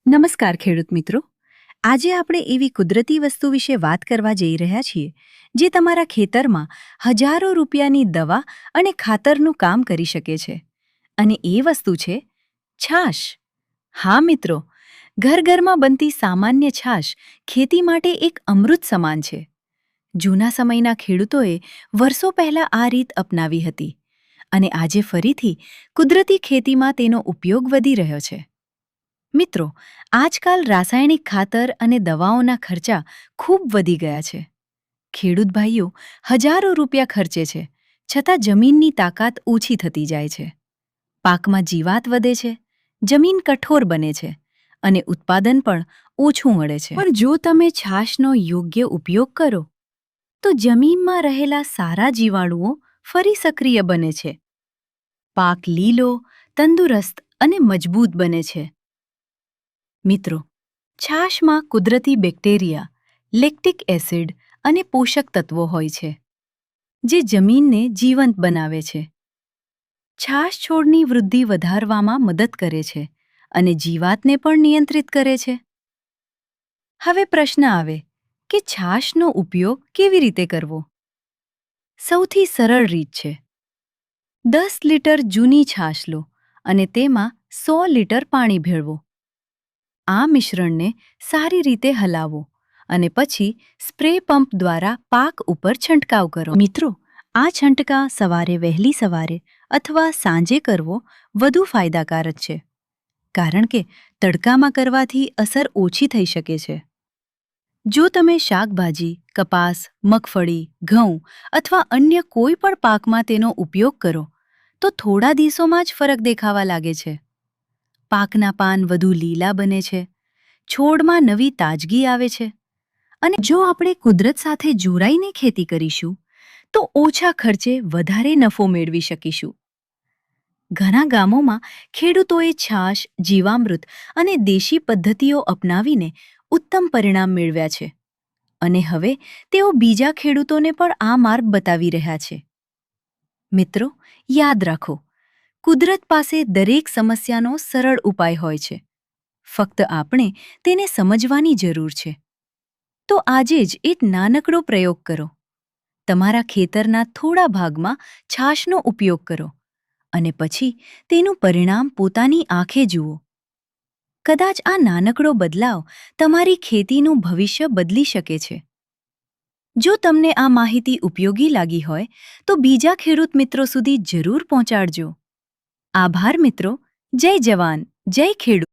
નમસ્કાર ખેડૂત મિત્રો. આજે આપણે એવી કુદરતી વસ્તુ વિશે વાત કરવા જઈ રહ્યા છીએ જે તમારા ખેતરમાં હજારો રૂપિયાની દવા અને ખાતરનું કામ કરી શકે છે. અને એ વસ્તુ છે છાશ. હા મિત્રો, ઘર ઘરમાં બનતી સામાન્ય છાશ ખેતી માટે એક અમૃત સમાન છે. જૂના સમયના ખેડૂતોએ વર્ષો પહેલા આ રીત અપનાવી હતી અને આજે ફરીથી કુદરતી ખેતીમાં તેનો ઉપયોગ વધી રહ્યો છે. મિત્રો, આજકાલ રાસાયણિક ખાતર અને દવાઓના ખર્ચા ખૂબ વધી ગયા છે. ખેડૂત ભાઈઓ હજારો રૂપિયા ખર્ચે છે, છતાં જમીનની તાકાત ઓછી થતી જાય છે. પાકમાં જીવાત વધે છે, જમીન કઠોર બને છે અને ઉત્પાદન પણ ઓછું મળે છે. પણ જો તમે છાશનો યોગ્ય ઉપયોગ કરો તો જમીનમાં રહેલા સારા જીવાણુઓ ફરી સક્રિય બને છે. પાક લીલો, તંદુરસ્ત અને મજબૂત બને છે. મિત્રો, છાશમાં કુદરતી બેક્ટેરિયા, લેક્ટિક એસિડ અને પોષક તત્વો હોય છે જે જમીનને જીવંત બનાવે છે. છાશ છોડની વૃદ્ધિ વધારવામાં મદદ કરે છે અને જીવાતને પણ નિયંત્રિત કરે છે. હવે પ્રશ્ન આવે કે છાશનો ઉપયોગ કેવી રીતે કરવો? સૌથી સરળ રીત છે 10 લીટર જૂની છાશ લો અને તેમાં 100 લીટર પાણી ભેળવો. આ મિશ્રણને સારી રીતે હલાવો અને પછી સ્પ્રે પંપ દ્વારા પાક ઉપર છંટકાવ કરો. મિત્રો, આ છંટકાવ સવારે વહેલી સવારે અથવા સાંજે કરવો વધુ ફાયદાકારક છે, કારણ કે તડકામાં કરવાથી અસર ઓછી થઈ શકે છે. જો તમે શાકભાજી, કપાસ, મગફળી, ઘઉં અથવા અન્ય કોઈ પણ પાકમાં તેનો ઉપયોગ કરો તો થોડા દિવસોમાં જ ફરક દેખાવા લાગે છે. પાકના પાન વધુ લીલા બને છે, છોડમાં નવી તાજગી આવે છે અને જો આપણે કુદરત સાથે જોડાઈને ખેતી કરીશું તો ઓછા ખર્ચે વધારે નફો મેળવી શકીશું. ઘણા ગામોમાં ખેડૂતોએ છાશ, જીવામૃત અને દેશી પદ્ધતિઓ અપનાવીને ઉત્તમ પરિણામ મેળવ્યા છે અને હવે તેઓ બીજા ખેડૂતોને પણ આ માર્ગ બતાવી રહ્યા છે. મિત્રો, યાદ રાખો, કુદરત પાસે દરેક સમસ્યાનો સરળ ઉપાય હોય છે. ફક્ત આપણે તેને સમજવાની જરૂર છે. તો આજે જ એક નાનકડો પ્રયોગ કરો. તમારા ખેતરના થોડા ભાગમાં છાશનો ઉપયોગ કરો અને પછી તેનું પરિણામ પોતાની આંખે જુઓ. કદાચ આ નાનકડો બદલાવ તમારી ખેતીનું ભવિષ્ય બદલી શકે છે. જો તમને આ માહિતી ઉપયોગી લાગી હોય તો બીજા ખેડૂત મિત્રો સુધી જરૂર પહોંચાડજો. આભાર મિત્રો. જય જવાન, જય ખેડૂત.